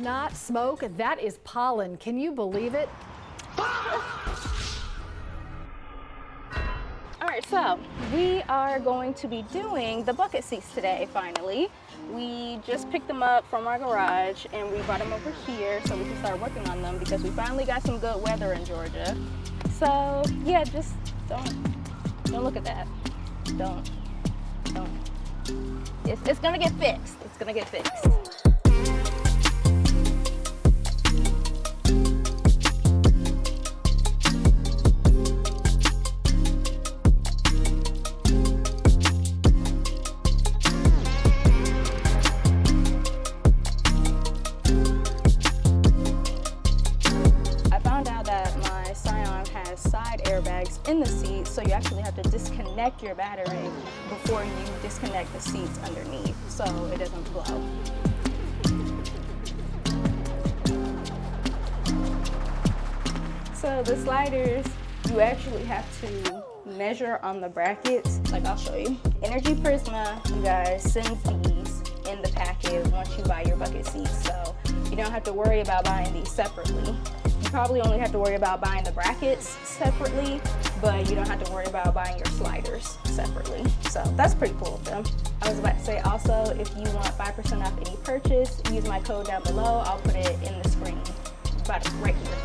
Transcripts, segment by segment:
not smoke, that is pollen. Can you believe it? All right, so we are going to be doing the bucket seats today, finally. We just picked them up from our garage and we brought them over here so we can start working on them because we finally got some good weather in Georgia. So yeah, just don't look at that. Don't. It's gonna get fixed. It's gonna get fixed. Side airbags in the seat, so you actually have to disconnect your battery before you disconnect the seats underneath so it doesn't blow. So the sliders, you actually have to measure on the brackets, like I'll show you. Energy Prisma, you guys, sends these in the package once you buy your bucket seats, so you don't have to worry about buying these separately. You probably only have to worry about buying the brackets separately, but you don't have to worry about buying your sliders separately. So that's pretty cool of them. I was about to say also, if you want 5% off any purchase, use my code down below. I'll put it in the screen, about right here.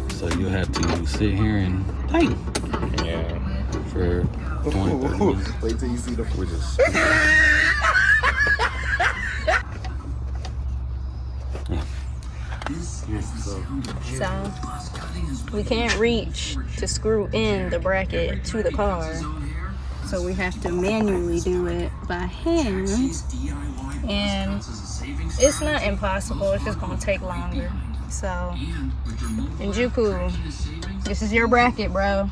So you have to sit here and paint. Yeah. For 20 minutes. Wait till you see the footage. So we can't reach to screw in the bracket to the car, so we have to manually do it by hand, and it's not impossible, it's just gonna take longer. So Njuku, this is your bracket, bro.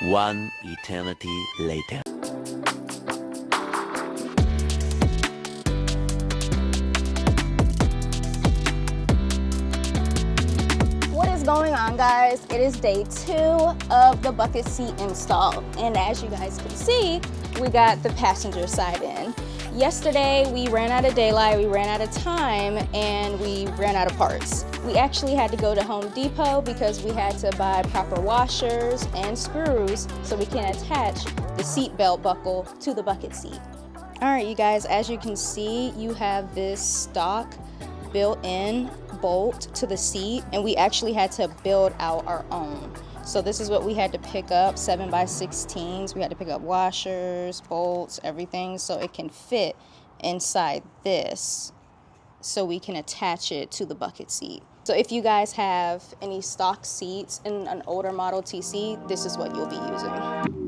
One eternity later. What is going on, guys? It is day 2 of the bucket seat install, and as you guys can see, we got the passenger side in. Yesterday we ran out of daylight, we ran out of time, and we ran out of parts. We actually had to go to Home Depot because we had to buy proper washers and screws so we can attach the seat belt buckle to the bucket seat. All right, you guys, as you can see, you have this stock built-in bolt to the seat, and we actually had to build out our own. So this is what we had to pick up, 7x16s. We had to pick up washers, bolts, everything, so it can fit inside this, so we can attach it to the bucket seat. So if you guys have any stock seats in an older model TC, this is what you'll be using.